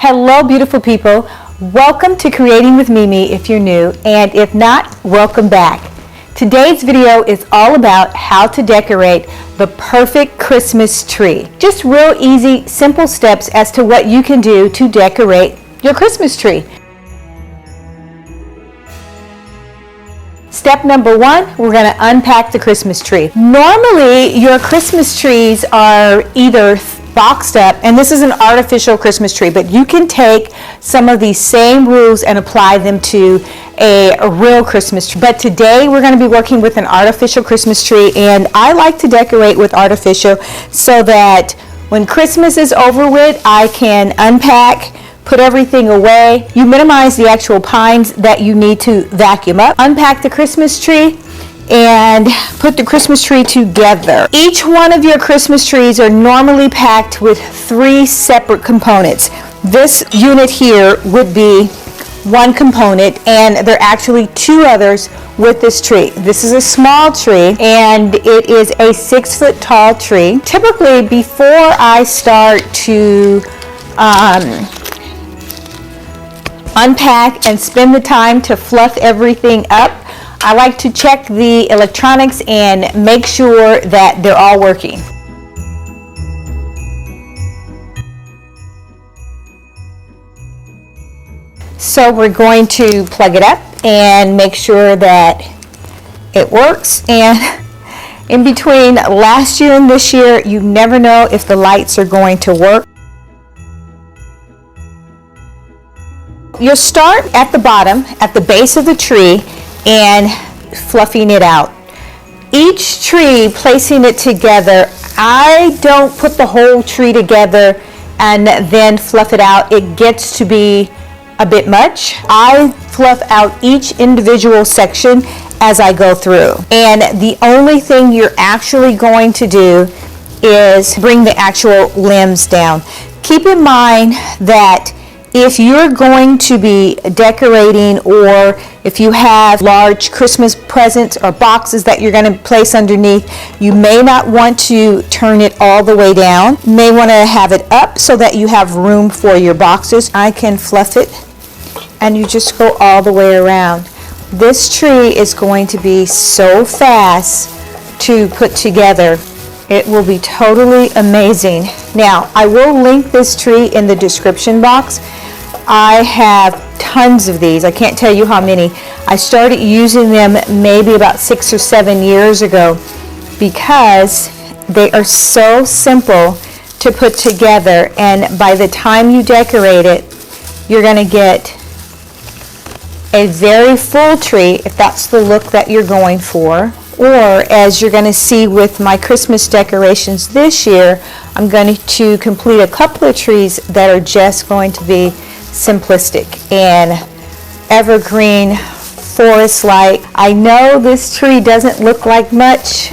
Hello, beautiful people. Welcome to Creating with Mimi if you're new, and if not, welcome back. Today's video is all about how to decorate the perfect Christmas tree. Just real easy, simple steps as to what you can do to decorate your Christmas tree. Step number one, we're going to unpack the Christmas tree. Normally, your Christmas trees are either boxed up, and this is an artificial Christmas tree, but you can take some of these same rules and apply them to a real Christmas tree. But today we're going to be working with an artificial Christmas tree, and I like to decorate with artificial so that when Christmas is over with, I can unpack, put everything away. You minimize the actual pines that you need to vacuum up. Unpack the Christmas tree and put the Christmas tree together. Each one of your Christmas trees are normally packed with 3 separate components. This unit here would be one component, and there are actually 2 others with this tree. This is a small tree, and it is a 6-foot tall tree. Typically, before I start to unpack and spend the time to fluff everything up, I like to check the electronics and make sure that they're all working. So we're going to plug it up and make sure that it works. And in between last year and this year, you never know if the lights are going to work. You'll start at the bottom, at the base of the tree, and fluffing it out. Each tree, placing it together, I don't put the whole tree together and then fluff it out. It gets to be a bit much. I fluff out each individual section as I go through. And the only thing you're actually going to do is bring the actual limbs down. Keep in mind that if you're going to be decorating, or if you have large Christmas presents or boxes that you're going to place underneath, you may not want to turn it all the way down. You may want to have it up so that you have room for your boxes. I can fluff it, and you just go all the way around. This tree is going to be so fast to put together. It will be totally amazing. Now, I will link this tree in the description box. I have tons of these. I can't tell you how many. I started using them maybe about 6 or 7 years ago because they are so simple to put together, and by the time you decorate it, you're going to get a very full tree if that's the look that you're going for. Or, as you're going to see with my Christmas decorations this year, I'm going to complete a couple of trees that are just going to be simplistic and evergreen, forest-like. I know this tree doesn't look like much.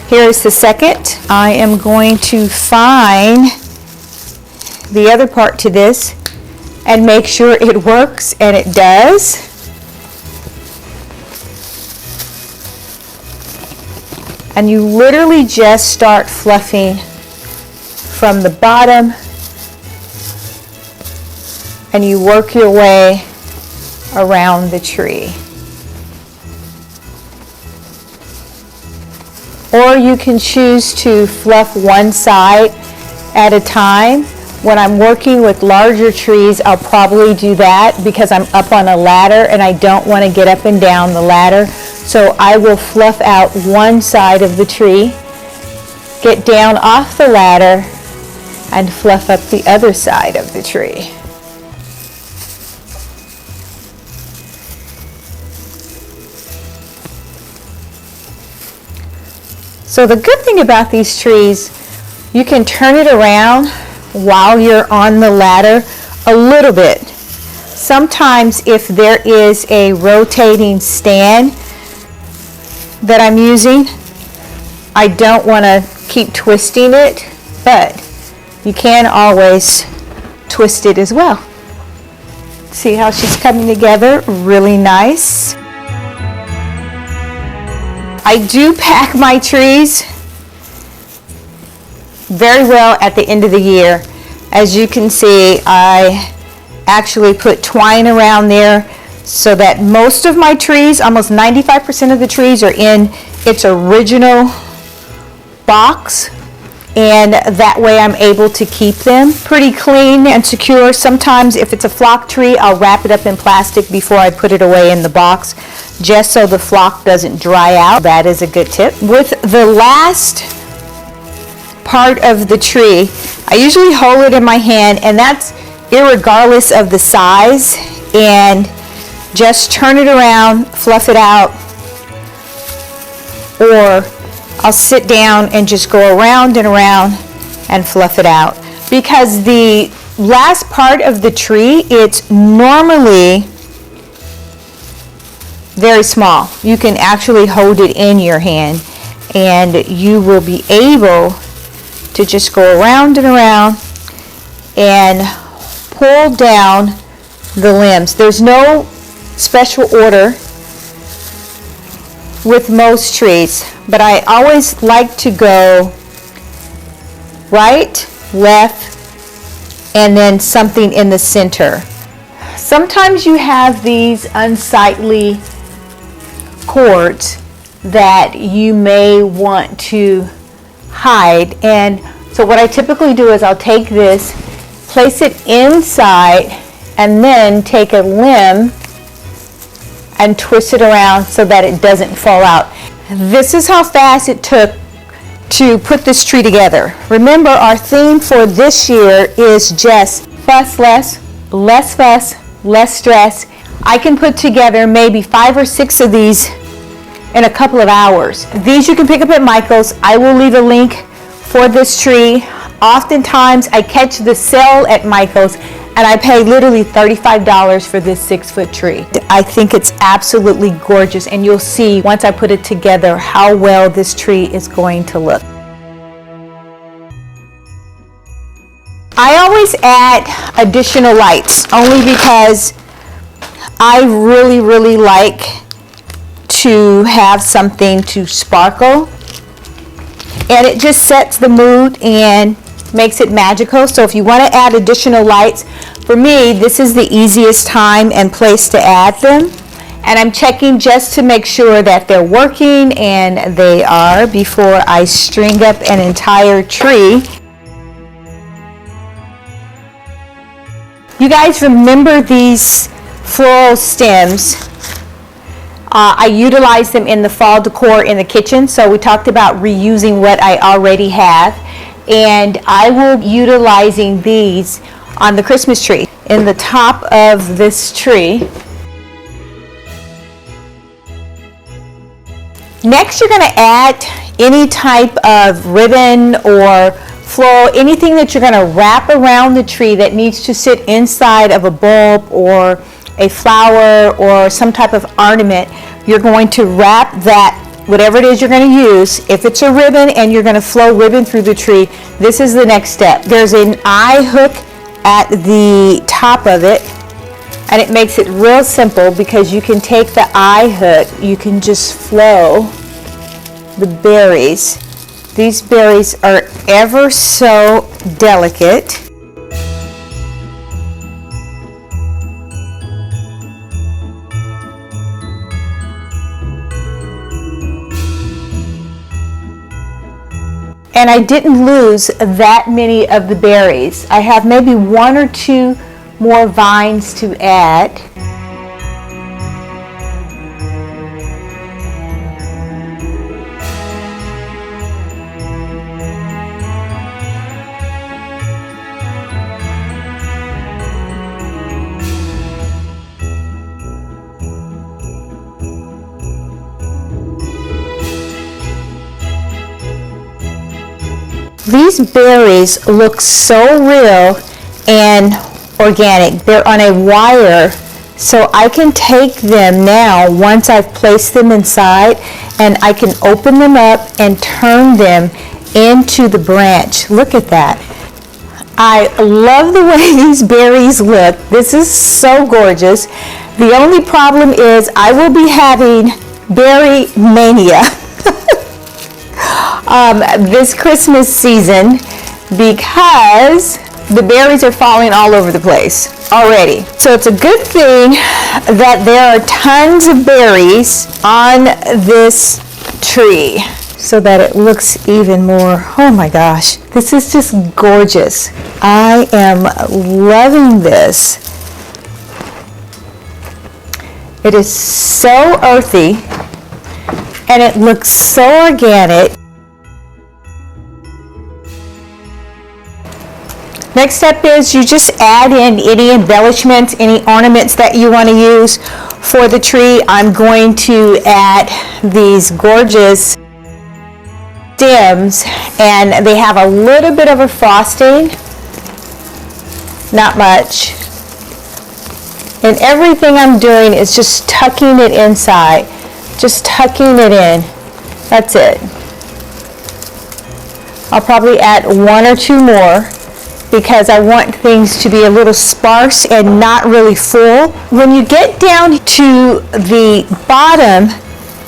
Here's the second. I am going to find the other part to this and make sure it works, and it does. And you literally just start fluffing from the bottom, and you work your way around the tree. Or you can choose to fluff one side at a time. When I'm working with larger trees, I'll probably do that because I'm up on a ladder and I don't want to get up and down the ladder. So I will fluff out one side of the tree, get down off the ladder, and fluff up the other side of the tree. So the good thing about these trees, you can turn it around while you're on the ladder a little bit. Sometimes if there is a rotating stand that I'm using, I don't want to keep twisting it, but you can always twist it as well. See how she's coming together? Really nice. I do pack my trees very well at the end of the year. As you can see, I actually put twine around there so that most of my trees, almost 95% of the trees, are in its original box, and that way I'm able to keep them pretty clean and secure. Sometimes if it's a flock tree, I'll wrap it up in plastic before I put it away in the box, just so the flock doesn't dry out. That is a good tip. With the last part of the tree, I usually hold it in my hand, and that's irregardless of the size, and just turn it around, fluff it out, or I'll sit down and just go around and around and fluff it out. Because the last part of the tree, it's normally very small. You can actually hold it in your hand, and you will be able to just go around and around and pull down the limbs. There's no special order with most trees, but I always like to go right, left, and then something in the center. Sometimes you have these unsightly cords that you may want to hide, and so what I typically do is I'll take this, place it inside, and then take a limb and twist it around so that it doesn't fall out. This is how fast it took to put this tree together. Remember, our theme for this year is just fuss less, less fuss, less stress. I can put together maybe 5 or 6 of these in a couple of hours. These you can pick up at Michael's. I will leave a link for this tree. Oftentimes I catch the sale at Michael's, and I pay literally $35 for this 6-foot tree. I think it's absolutely gorgeous, and you'll see once I put it together how well this tree is going to look. I always add additional lights only because I really like to have something to sparkle, and it just sets the mood and makes it magical. So if you want to add additional lights, for me, this is the easiest time and place to add them. And I'm checking just to make sure that they're working, and they are, before I string up an entire tree. You guys remember these floral stems? I utilize them in the fall decor in the kitchen. So we talked about reusing what I already have, and I will be utilizing these on the Christmas tree in the top of this tree. Next, you're going to add any type of ribbon or floral, anything that you're going to wrap around the tree that needs to sit inside of a bulb or a flower or some type of ornament. You're going to wrap that, whatever it is you're going to use. If it's a ribbon and you're going to flow ribbon through the tree, this is the next step. There's an eye hook at the top of it, and it makes it real simple because you can take the eye hook, you can just flow the berries. These berries are ever so delicate. And I didn't lose that many of the berries. I have maybe 1 or 2 more vines to add. These berries look so real and organic. They're on a wire, so I can take them now once I've placed them inside, and I can open them up and turn them into the branch. Look at that. I love the way these berries look. This is so gorgeous. The only problem is I will be having berry mania. this Christmas season because the berries are falling all over the place already. So it's a good thing that there are tons of berries on this tree so that it looks even more, oh my gosh, this is just gorgeous. I am loving this. It is so earthy and it looks so organic. Next step is you just add in any embellishments, any ornaments that you want to use for the tree. I'm going to add these gorgeous stems, and they have a little bit of a frosting, not much. And everything I'm doing is just tucking it inside, just tucking it in. That's it. I'll probably add one or two more, because I want things to be a little sparse and not really full. When you get down to the bottom,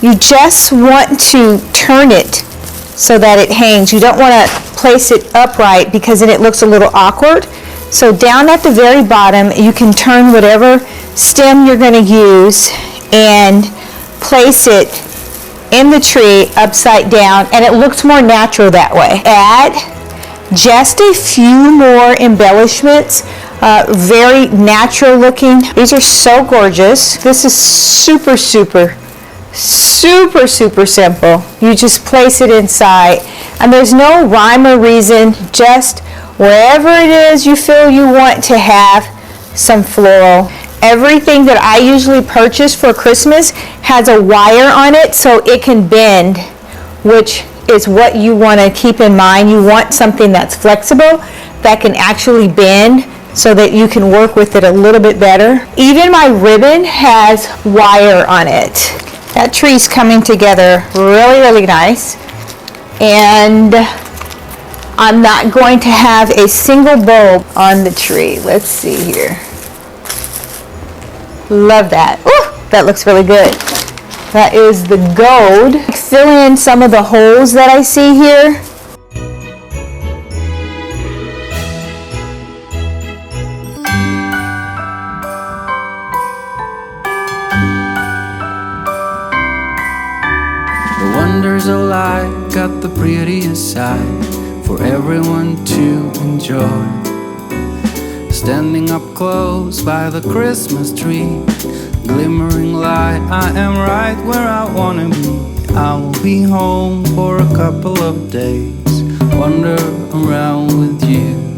you just want to turn it so that it hangs. You don't want to place it upright because then it looks a little awkward. So down at the very bottom, you can turn whatever stem you're going to use and place it in the tree upside down, and it looks more natural that way. Add just a few more embellishments, very natural looking. These are so gorgeous. This is super simple. You just place it inside, and there's no rhyme or reason, just wherever it is you feel you want to have some floral. Everything that I usually purchase for Christmas has a wire on it so it can bend, which is what you want to keep in mind. You want something that's flexible, that can actually bend so that you can work with it a little bit better. Even my ribbon has wire on it. That tree's coming together really nice. And I'm not going to have a single bulb on the tree. Let's see here. Love that. Ooh, that looks really good. That is the gold. Fill in some of the holes that I see here. The wonders of life got the prettiest side for everyone to enjoy. Standing up close by the Christmas tree, glimmering light, I am right where I wanna be. I will be home for a couple of days, wander around with you.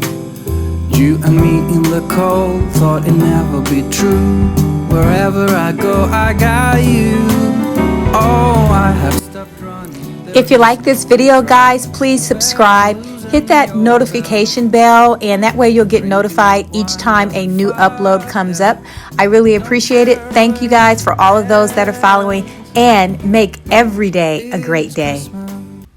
You and me in the cold, thought it'd never be true. Wherever I go, I got you. Oh, I have stopped running. If you like this video, guys, please subscribe. Hit that notification bell, and that way you'll get notified each time a new upload comes up. I really appreciate it. Thank you guys for all of those that are following, and make every day a great day.